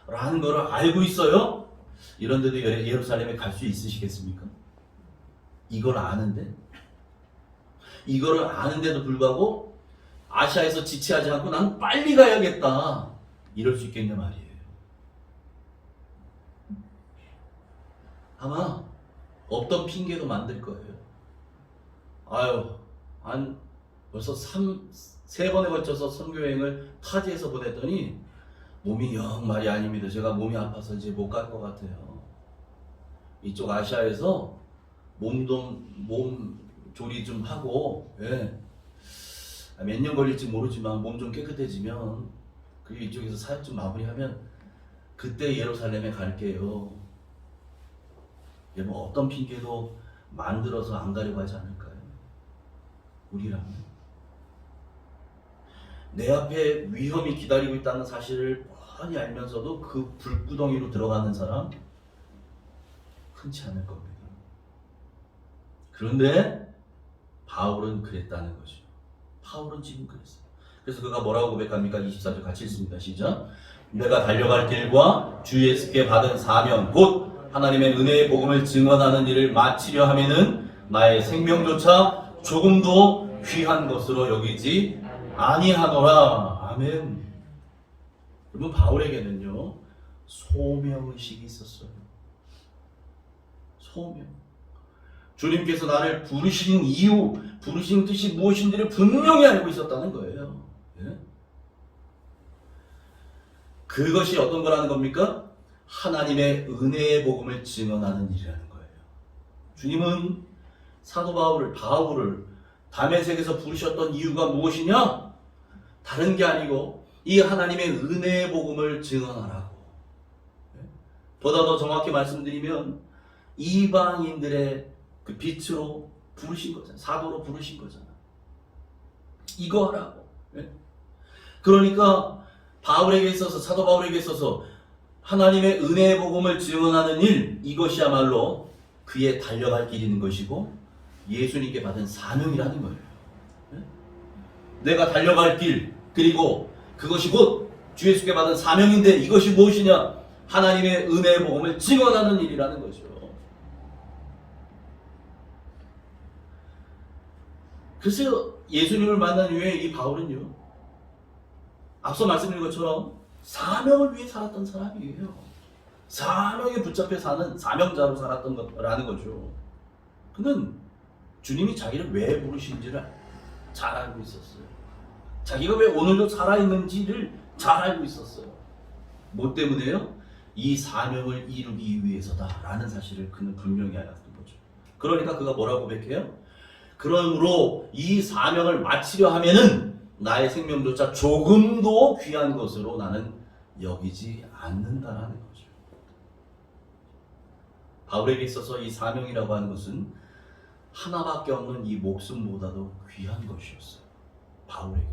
A: 라는 것을 알고 있어요. 이런데도 예루살렘에 갈 수 있으시겠습니까? 이걸 아는데, 이거를 아는데도 불구하고 아시아에서 지체하지 않고 난 빨리 가야겠다 이럴 수 있겠냐 말이에요. 아마 없던 핑계도 만들 거예요. 아유, 벌써 세 번에 걸쳐서 선교여행을 타지에서 보냈더니 몸이 영 말이 아닙니다. 제가 몸이 아파서 이제 못 갈 것 같아요. 이쪽 아시아에서 몸 조리 좀 하고, 예. 몇 년 걸릴지 모르지만 몸 좀 깨끗해지면, 그리고 이쪽에서 사역 좀 마무리하면 그때 예루살렘에 갈게요. 뭐 어떤 핑계도 만들어서 안 가려고 하지 않을까요? 우리라면 내 앞에 위험이 기다리고 있다는 사실을 뻔히 알면서도 그 불구덩이로 들어가는 사람 흔치 않을 겁니다. 그런데 바울은 그랬다는 거죠. 바울은 지금 그랬어요. 그래서 그가 뭐라고 고백합니까? 24절 같이 읽습니다. 시작. 내가 달려갈 길과 주 예수께 받은 사명 곧 하나님의 은혜의 복음을 증언하는 일을 마치려 하면은 나의 생명조차 조금도 귀한 것으로 여기지 아니하노라. 아멘. 여러분, 바울에게는요 소명의식이 있었어요. 소명. 주님께서 나를 부르신 이유, 부르신 뜻이 무엇인지를 분명히 알고 있었다는 거예요. 예? 그것이 어떤 거라는 겁니까? 하나님의 은혜의 복음을 증언하는 일이라는 거예요. 주님은 사도 바울을 다메섹에서 부르셨던 이유가 무엇이냐? 다른 게 아니고 이 하나님의 은혜의 복음을 증언하라고. 보다 더 정확히 말씀드리면 이방인들의 그 빛으로 부르신 거잖아요. 사도로 부르신 거잖아요. 이거 하라고. 그러니까 바울에게 있어서, 사도 바울에게 있어서 하나님의 은혜의 복음을 증언하는 일, 이것이야말로 그의 달려갈 길인 것이고 예수님께 받은 사명이라는 거예요. 내가 달려갈 길, 그리고 그것이 곧 주 예수께 받은 사명인데 이것이 무엇이냐? 하나님의 은혜의 복음을 증언하는 일이라는 거죠. 그래서 예수님을 만난 이후에 이 바울은요, 앞서 말씀드린 것처럼 사명을 위해 살았던 사람이에요. 사명에 붙잡혀 사는 사명자로 살았던 거라는 거죠. 그는 주님이 자기를 왜 부르신지를 잘 알고 있었어요. 자기가 왜 오늘도 살아있는지를 잘 알고 있었어요. 뭐 때문에요? 이 사명을 이루기 위해서다라는 사실을 그는 분명히 알았던 거죠. 그러니까 그가 뭐라고 고백해요? 그러므로 이 사명을 마치려 하면은 나의 생명조차 조금도 귀한 것으로 나는 여기지 않는다라는 거죠. 바울에게 있어서 이 사명이라고 하는 것은 하나밖에 없는 이 목숨보다도 귀한 것이었어요. 바울에게.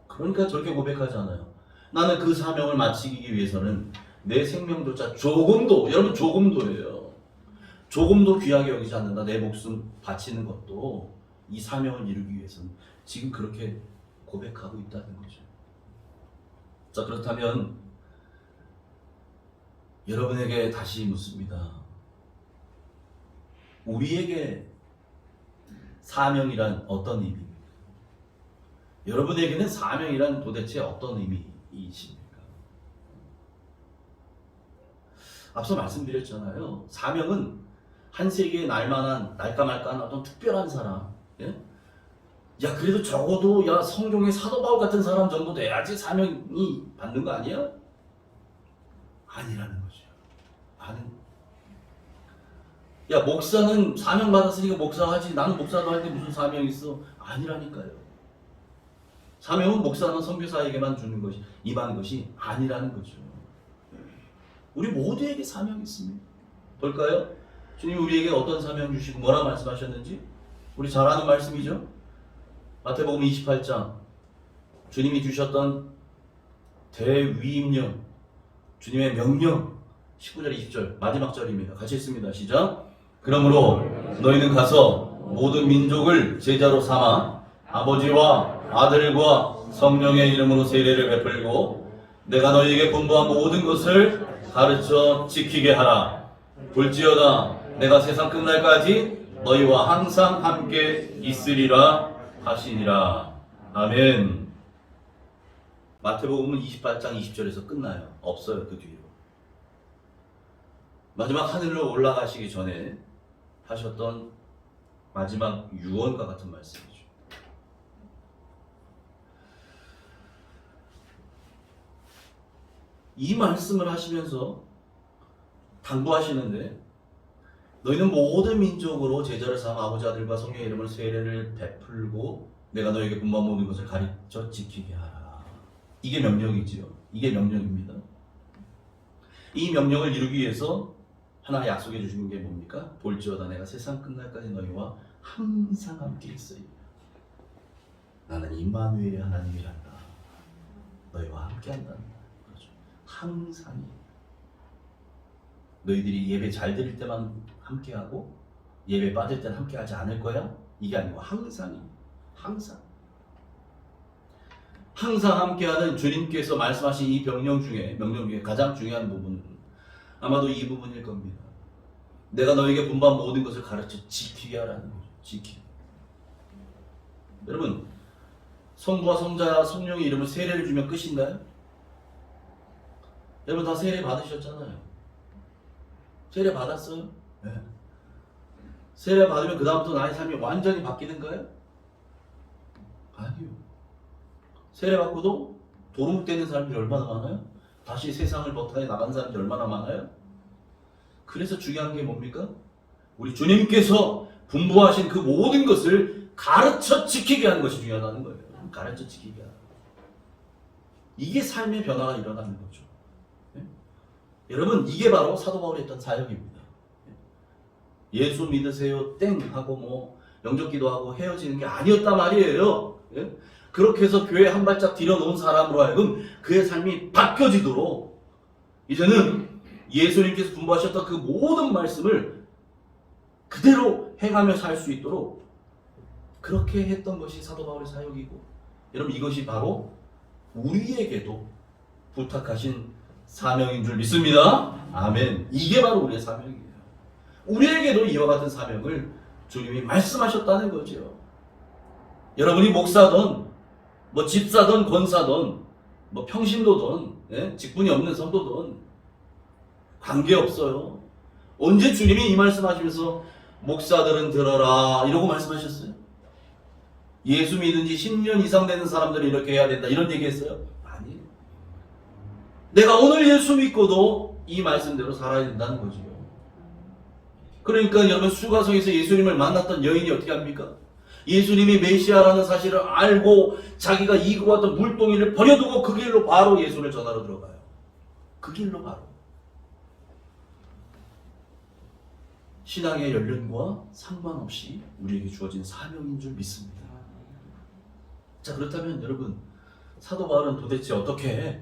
A: 그러니까 저렇게 고백하잖아요. 나는 그 사명을 마치기 위해서는 내 생명조차 조금도, 여러분 조금도예요. 조금도 귀하게 여기지 않는다. 내 목숨 바치는 것도 이 사명을 이루기 위해서는 지금 그렇게 고백하고 있다는 거죠. 자, 그렇다면 여러분에게 다시 묻습니다. 우리에게 사명이란 어떤 의미입니까? 여러분에게는 사명이란 도대체 어떤 의미이십니까? 앞서 말씀드렸잖아요. 사명은 한 세기에 날까 말까한 어떤 특별한 사람, 예? 야 그래도 적어도 야 성경의 사도 바울 같은 사람 정도 돼야지 사명이 받는 거 아니야? 아니라는 거죠. 야 목사는 사명 받았으니까 목사하지 나는 목사도 할 때 무슨 사명이 있어? 아니라니까요. 사명은 목사나 선교사에게만 주는 것이 임하는 것이 아니라는 거죠. 우리 모두에게 사명이 있습니다. 볼까요? 주님 우리에게 어떤 사명 주시고 뭐라 말씀하셨는지 우리 잘 아는 말씀이죠. 마태복음 28장 주님이 주셨던 대위임령 주님의 명령 19절 20절 마지막 절입니다. 같이 읽습니다. 시작. 그러므로 너희는 가서 모든 민족을 제자로 삼아 아버지와 아들과 성령의 이름으로 세례를 베풀고 내가 너희에게 분부한 모든 것을 가르쳐 지키게 하라. 볼지어다 내가 세상 끝날까지 너희와 항상 함께 있으리라 하시니라. 아멘. 마태복음은 28장 20절에서 끝나요. 없어요. 그 뒤로. 마지막 하늘로 올라가시기 전에 하셨던 마지막 유언과 같은 말씀이죠. 이 말씀을 하시면서 당부하시는데 너희는 모든 민족으로 제자를 삼아 아버지 아들과 성령의 이름으로 세례를 베풀고 내가 너에게 분부한 모든 것을 가르쳐 지키게 하라. 이게 명령이지요. 이게 명령입니다. 이 명령을 이루기 위해서 하나 약속해 주신 게 뭡니까? 볼지어다 내가 세상 끝날까지 너희와 항상 함께 있어요. 나는 임마누엘의 하나님이란다. 너희와 함께 한다. 그렇죠. 항상이. 너희들이 예배 잘 드릴 때만 함께하고 예배 빠질 때는 함께하지 않을 거야? 이게 아니고 항상이. 항상 함께하는 주님께서 말씀하신 이 명령 중에 가장 중요한 부분은 아마도 이 부분일 겁니다. 내가 너에게 분부한 모든 것을 가르쳐 지키게 하라는 거죠. 지키게. 여러분 성부와 성자와 성령의 이름을 세례를 주면 끝인가요? 여러분 다 세례 받으셨잖아요. 세례 받았어요? 네. 세례 받으면 그 다음부터 나의 삶이 완전히 바뀌는가요? 아니요. 세례 받고도 도루묵되는 사람들이 얼마나 많아요? 다시 세상을 버타에 나간 사람들이 얼마나 많아요? 그래서 중요한 게 뭡니까? 우리 주님께서 분부하신 그 모든 것을 가르쳐 지키게 하는 것이 중요하다는 거예요. 가르쳐 지키게 하는. 이게 삶의 변화가 일어나는 거죠. 네? 여러분 이게 바로 사도 바울이 했던 사역입니다. 예수 믿으세요 땡 하고 뭐 영접기도하고 헤어지는 게 아니었단 말이에요. 예? 그렇게 해서 교회 한 발짝 들여놓은 사람으로 하여금 그의 삶이 바뀌어지도록 이제는 예수님께서 분부하셨던 그 모든 말씀을 그대로 행하며 살 수 있도록 그렇게 했던 것이 사도 바울의 사역이고 여러분 이것이 바로 우리에게도 부탁하신 사명인 줄 믿습니다. 아멘. 이게 바로 우리의 사명이에요. 우리에게도 이와 같은 사명을 주님이 말씀하셨다는 거죠. 여러분이 목사든 뭐 집사든 권사든 뭐 평신도든 예? 직분이 없는 성도든 관계없어요. 언제 주님이 이 말씀하시면서 목사들은 들어라 이러고 말씀하셨어요? 예수 믿은 지 10년 이상 되는 사람들은 이렇게 해야 된다 이런 얘기했어요? 아니에요. 내가 오늘 예수 믿고도 이 말씀대로 살아야 된다는 거죠. 그러니까 여러분 수가성에서 예수님을 만났던 여인이 어떻게 합니까? 예수님이 메시아라는 사실을 알고 자기가 이고 왔던 물동이를 버려두고 그 길로 바로 예수를 전하러 들어가요. 그 길로 바로. 신앙의 연륜과 상관없이 우리에게 주어진 사명인 줄 믿습니다. 자 그렇다면 여러분 사도 바울은 도대체 어떻게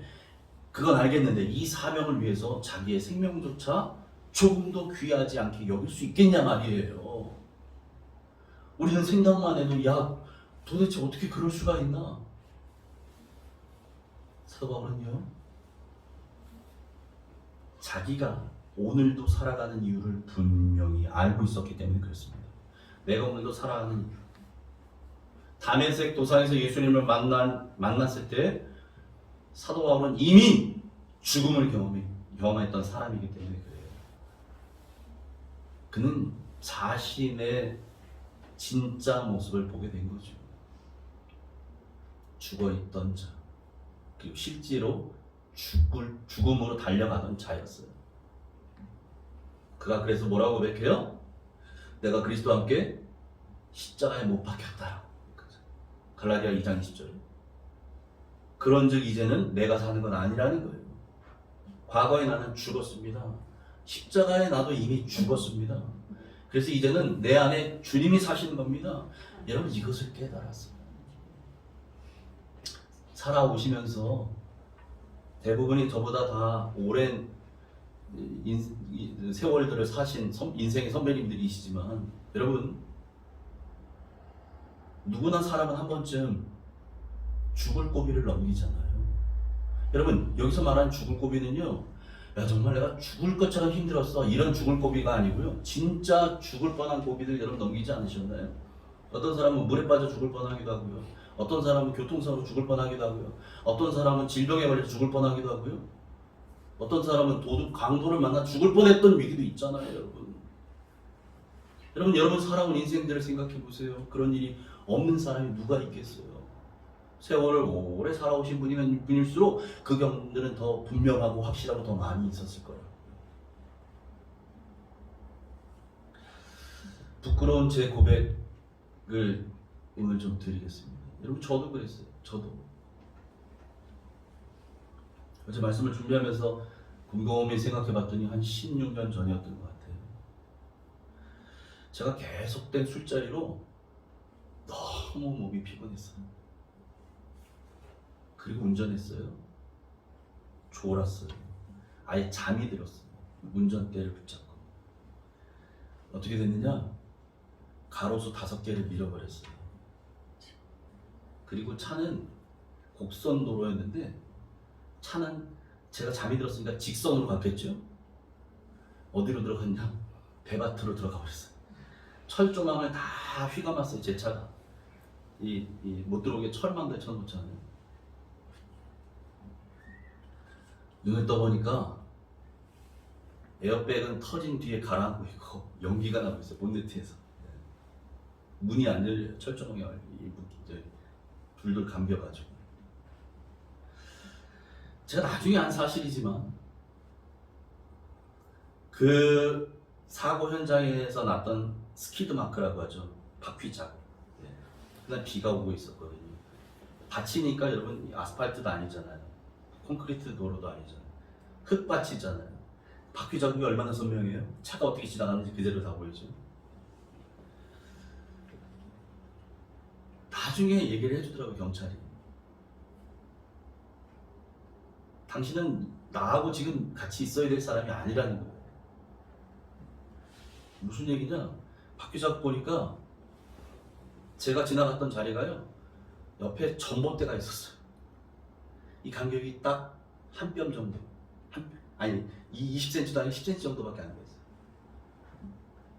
A: 그건 알겠는데 이 사명을 위해서 자기의 생명조차 조금도 귀하지 않게 여길 수 있겠냐 말이에요. 우리는 생각만 해도 야 도대체 어떻게 그럴 수가 있나? 사도 바울은요 자기가 오늘도 살아가는 이유를 분명히 알고 있었기 때문에 그렇습니다. 내가 오늘도 살아가는 이유. 다메섹 도상에서 예수님을 만났을 때 사도 바울은 이미 죽음을 경험했던 사람이기 때문에 그래요. 그는 자신의 진짜 모습을 보게 된 거죠. 죽어있던 자, 그리고 실제로 죽음으로 달려가던 자였어요. 그가 그래서 뭐라고 고백해요? 내가 그리스도와 함께 십자가에 못 박혔다. 갈라디아 2장 20절. 그런즉 이제는 내가 사는 건 아니라는 거예요. 과거에 나는 죽었습니다. 십자가에 나도 이미 죽었습니다. 그래서 이제는 내 안에 주님이 사시는 겁니다. 여러분 이것을 깨달았어요. 살아오시면서 대부분이 저보다 다 오랜 세월들을 사신 인생의 선배님들이시지만 여러분 누구나 사람은 한 번쯤 죽을 고비를 넘기잖아요. 여러분 여기서 말하는 죽을 고비는요, 야 정말 내가 죽을 것처럼 힘들었어 이런 죽을 고비가 아니고요, 진짜 죽을 뻔한 고비들 여러분 넘기지 않으셨나요? 어떤 사람은 물에 빠져 죽을 뻔하기도 하고요, 어떤 사람은 교통사고로 죽을 뻔하기도 하고요, 어떤 사람은 질병에 걸려 죽을 뻔하기도 하고요, 어떤 사람은 도둑 강도를 만나 죽을 뻔했던 위기도 있잖아요. 여러분 살아온 인생들을 생각해 보세요. 그런 일이 없는 사람이 누가 있겠어요? 세월을 오래 살아오신 분일수록 그 경험들은 더 분명하고 확실하고 더 많이 있었을 거예요. 부끄러운 제 고백을 오늘 좀 드리겠습니다. 여러분 저도 그랬어요. 저도 어제 말씀을 준비하면서 곰곰이 생각해 봤더니 한 16년 전이었던 것 같아요. 제가 계속된 술자리로 너무 몸이 피곤했어요. 그리고 운전했어요. 졸았어요. 아예 잠이 들었어요. 운전대를 붙잡고. 어떻게 됐느냐? 가로수 5개를 밀어버렸어요. 그리고 차는 곡선 도로였는데 차는 제가 잠이 들었으니까 직선으로 갔겠죠. 어디로 들어갔냐? 배밭으로 들어가 버렸어요. 철조망을 다 휘감았어요. 제 차가 못 들어오게 철망들 쳐놓잖아요. 눈을 떠보니까 에어백은 터진 뒤에 가라앉고 있고 연기가 나고 있어요. 본네트에서. 문이 안 열려요. 철조망이 불들 감겨가지고. 제가 나중에 안 사실이지만 그 사고 현장에서 났던 스키드 마크라고 하죠. 바퀴자국. 그날 비가 오고 있었거든요. 밭이니까 여러분 아스팔트도 아니잖아요. 콘크리트 도로도 아니잖아요. 흙밭이잖아요. 바퀴자국이 얼마나 선명해요? 차가 어떻게 지나가는지 그대로 다 보이죠. 나중에 얘기를 해주더라고요, 경찰이. 당신은 나하고 지금 같이 있어야 될 사람이 아니라는 거예요. 무슨 얘기냐? 바퀴자국 보니까 제가 지나갔던 자리가요, 옆에 전봇대가 있었어요. 이 간격이 딱 한 뼘 정도. 아니, 20cm도 아니고 10cm 정도밖에 안 됐어요.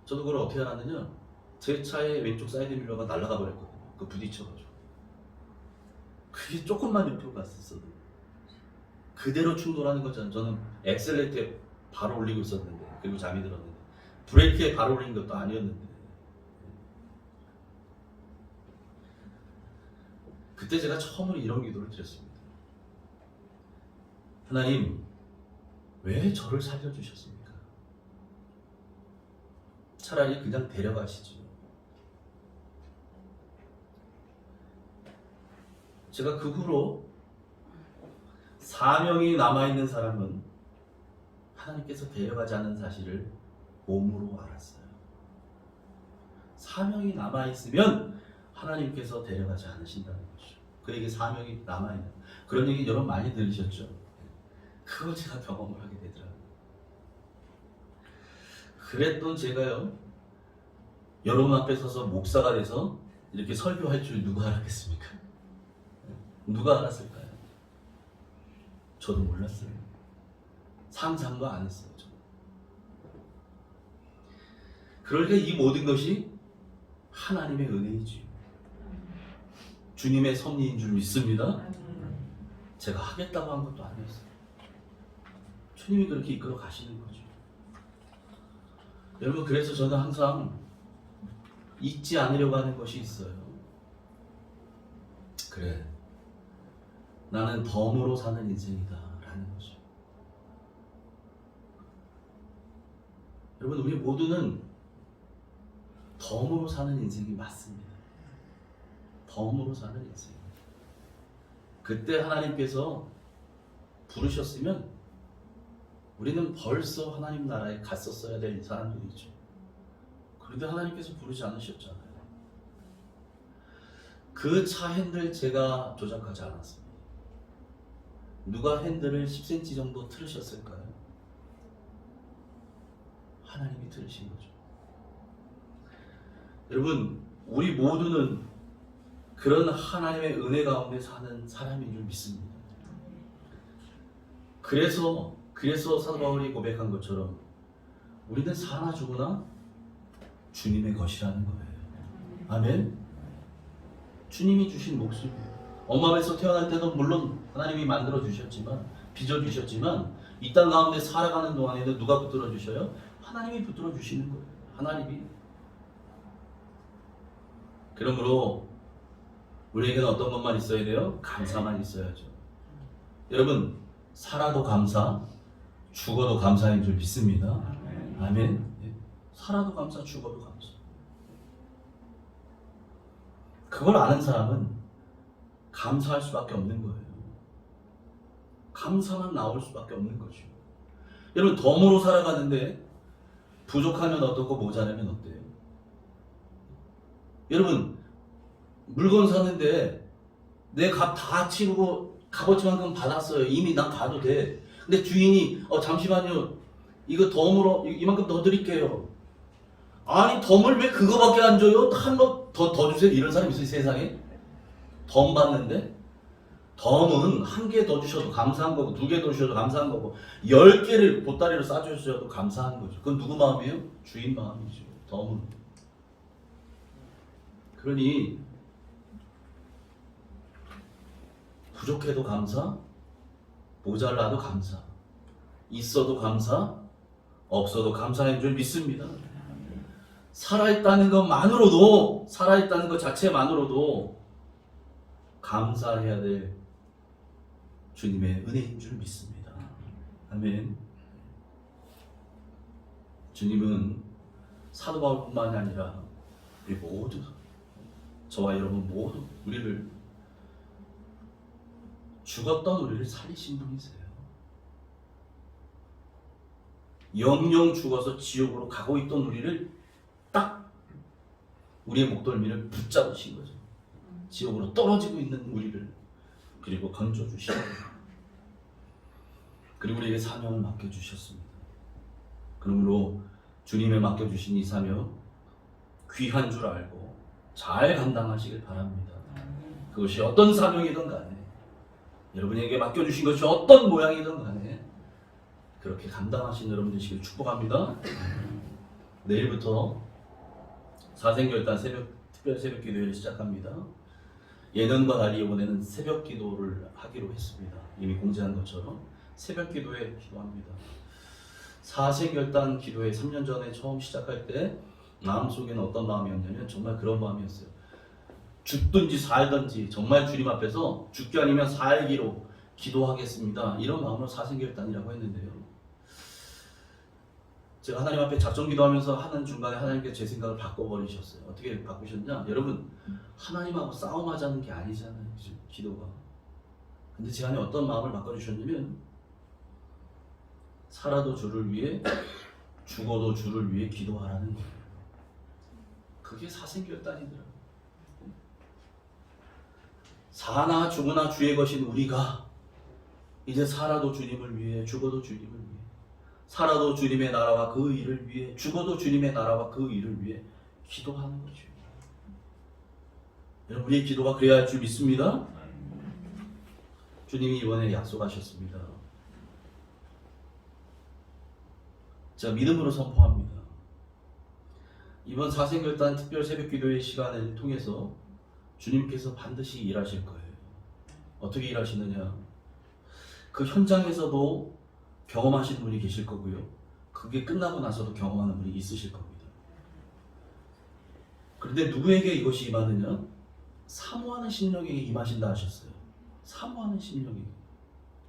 A: 저도 그걸 어떻게 알았느냐? 제 차의 왼쪽 사이드 밀러가 날아가 버렸거든요. 그 부딪혀가지고. 그게 조금만 옆으로 갔었어도 그대로 충돌하는 거잖아요. 저는 엑셀레이터에 바로 올리고 있었는데, 그리고 잠이 들었는데, 브레이크에 바로 올린 것도 아니었는데. 그때 제가 처음으로 이런 기도를 드렸습니다. 하나님, 왜 저를 살려주셨습니까? 차라리 그냥 데려가시죠. 제가 그 후로 사명이 남아있는 사람은 하나님께서 데려가지 않는 사실을 몸으로 알았어요. 사명이 남아있으면 하나님께서 데려가지 않으신다는 거죠. 그에게 사명이 남아있는, 그런 얘기 여러분 많이 들으셨죠? 그걸 제가 경험을 하게 되더라고요. 그랬던 제가요, 여러분 앞에 서서 목사가 돼서 이렇게 설교할 줄 누가 알았겠습니까? 누가 알았을까요? 저도 몰랐어요. 상상도 안 했어요. 저는. 그러니까 이 모든 것이 하나님의 은혜이지요. 주님의 섭리인 줄 믿습니다. 제가 하겠다고 한 것도 아니었어요. 주님이 그렇게 이끌어 가시는 거죠. 여러분, 그래서 저는 항상 잊지 않으려고 하는 것이 있어요. 그래, 나는 덤으로 사는 인생이다 라는 거죠. 여러분, 우리 모두는 덤으로 사는 인생이 맞습니다. 덤으로 사는 인생. 그때 하나님께서 부르셨으면 우리는 벌써 하나님 나라에 갔었어야 될 사람들이죠. 그런데 하나님께서 부르지 않으셨잖아요. 그 차 핸들 제가 조작하지 않았습니다. 누가 핸들을 10cm 정도 틀으셨을까요? 하나님이 틀으신 거죠. 여러분, 우리 모두는 그런 하나님의 은혜 가운데 사는 사람인 줄 믿습니다. 그래서 사도 바울이 고백한 것처럼 우리는 사나 죽으나 주님의 것이라는 거예요. 아멘. 주님이 주신 목숨이에요. 엄마 뱃에서 태어날 때도 물론 하나님이 만들어 주셨지만, 빚어 주셨지만, 이 땅 가운데 살아가는 동안에는 누가 붙들어 주셔요? 하나님이 붙들어 주시는 거예요. 하나님이. 그러므로 우리에게는 어떤 것만 있어야 돼요? 감사만 있어야죠. 여러분, 살아도 감사, 죽어도 감사인 줄 믿습니다. 아멘. 살아도 감사, 죽어도 감사. 그걸 아는 사람은 감사할 수밖에 없는 거예요. 감사만 나올 수밖에 없는 거죠. 여러분, 덤으로 살아가는데 부족하면 어떻고 모자라면 어때요? 여러분, 물건 사는데 내 값 다 치르고 값어치만큼 받았어요. 이미 난 가도 돼. 근데 주인이 잠시만요, 이거 덤으로 이만큼 더 드릴게요. 아니, 덤을 왜 그거밖에 안 줘요? 한 번 더 주세요. 이런 사람 있어요, 세상에? 덤 받는데? 덤은 한 개 더 주셔도 감사한 거고, 2개 더 주셔도 감사한 거고, 10개를 보따리로 싸주셔도 감사한 거죠. 그건 누구 마음이에요? 주인 마음이죠. 덤은. 그러니 부족해도 감사, 모자라도 감사, 있어도 감사, 없어도 감사인 줄 믿습니다. 살아있다는 것만으로도, 살아있다는 것 자체만으로도 감사해야 될 주님의 은혜인 줄 믿습니다. 아멘. 주님은 사도 바울뿐만이 아니라 우리 모두, 저와 여러분 모두 우리를, 죽었던 우리를 살리신 분이세요. 영영 죽어서 지옥으로 가고 있던 우리를 딱 우리의 목덜미를 붙잡으신 거죠. 지옥으로 떨어지고 있는 우리를 그리고 건져주시고, 그리고 우리에게 사명을 맡겨주셨습니다. 그러므로 주님의 맡겨주신 이 사명 귀한 줄 알고 잘 감당하시길 바랍니다. 그것이 어떤 사명이든 간에, 여러분에게 맡겨주신 것이 어떤 모양이든 간에 그렇게 감당하신 여러분 되시길 축복합니다. 내일부터 사생결단 특별 새벽 기도회를 시작합니다. 예년과 달리 이번에는 새벽 기도를 하기로 했습니다. 이미 공지한 것처럼 새벽 기도회 기도합니다. 사생결단 기도회 3년 전에 처음 시작할 때 마음속에는 어떤 마음이었냐면 정말 그런 마음이었어요. 죽든지 살든지 정말 주님 앞에서 죽기 아니면 살기로 기도하겠습니다. 이런 마음으로 사생결단이라고 했는데요. 제가 하나님 앞에 작정 기도하면서 하는 중간에 하나님께서 제 생각을 바꿔버리셨어요. 어떻게 바꾸셨냐? 여러분, 하나님하고 싸움하자는 게 아니잖아요, 기도가. 근데 제 안에 어떤 마음을 바꿔주셨냐면, 살아도 주를 위해, 죽어도 주를 위해 기도하라는 거예요. 그게 사생결단이더라고요. 사나 죽으나 주의 것인 우리가 이제 살아도 주님을 위해, 죽어도 주님을 위해, 살아도 주님의 나라와 그 일을 위해, 죽어도 주님의 나라와 그 일을 위해 기도하는 거죠. 여러분, 우리의 기도가 그래야 할 줄 믿습니다. 주님이 이번에 약속하셨습니다. 제가 믿음으로 선포합니다. 이번 사생결단 특별 새벽기도의 시간을 통해서 주님께서 반드시 일하실 거예요. 어떻게 일하시느냐? 그 현장에서도 경험하시는 분이 계실 거고요. 그게 끝나고 나서도 경험하는 분이 있으실 겁니다. 그런데 누구에게 이것이 임하느냐? 사모하는 심령에게 임하신다 하셨어요.
B: 사모하는 심령이,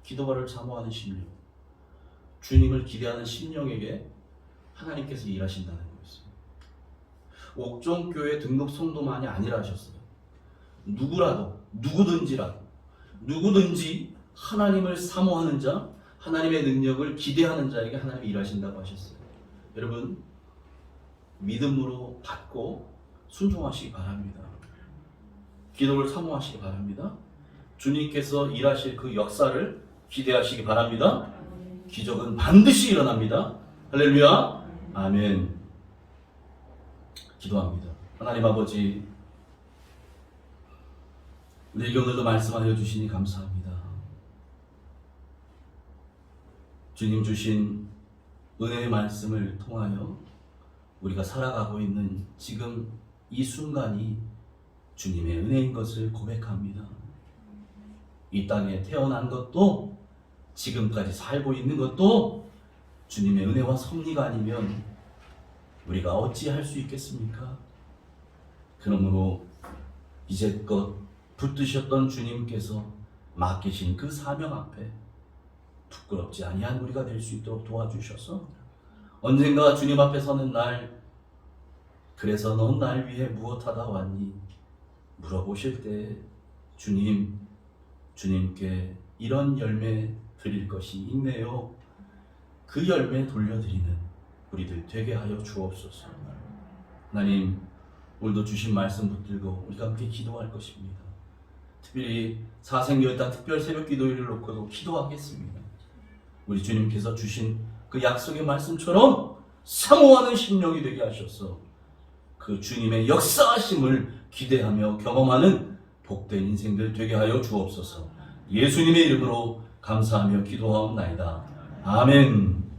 B: 기도를 사모하는 심령, 주님을 기대하는 심령에게 하나님께서 일하신다는 거였어요. 옥정교회 등록 성도만이 아니라 하셨어요. 누구라도, 누구든지 하나님을 사모하는 자, 하나님의 능력을 기대하는 자에게 하나님이 일하신다고 하셨어요. 여러분, 믿음으로 받고 순종하시기 바랍니다. 기도를 사모하시기 바랍니다. 주님께서 일하실 그 역사를 기대하시기 바랍니다. 기적은 반드시 일어납니다. 할렐루야. 아멘. 기도합니다. 하나님 아버지, 우리에게 오늘도 말씀하여 주시니 감사합니다. 주님 주신 은혜의 말씀을 통하여 우리가 살아가고 있는 지금 이 순간이 주님의 은혜인 것을 고백합니다. 이 땅에 태어난 것도, 지금까지 살고 있는 것도 주님의 은혜와 섭리가 아니면 우리가 어찌할 수 있겠습니까? 그러므로 이제껏 붙드셨던 주님께서 맡기신 그 사명 앞에 부끄럽지 아니한 우리가 될 수 있도록 도와주셔서 언젠가 주님 앞에 서는 날, 그래서 넌 날 위해 무엇하다 왔니? 물어보실 때 주님께 이런 열매 드릴 것이 있네요. 그 열매 돌려드리는 우리들 되게 하여 주옵소서. 하나님, 오늘도 주신 말씀 붙들고 우리가 함께 기도할 것입니다. 특별히 사생교회당 특별 새벽 기도일을 놓고도 기도하겠습니다. 우리 주님께서 주신 그 약속의 말씀처럼 사모하는 심령이 되게 하셔서 그 주님의 역사하심을 기대하며 경험하는 복된 인생들 되게 하여 주옵소서. 예수님의 이름으로 감사하며 기도하옵나이다. 아멘.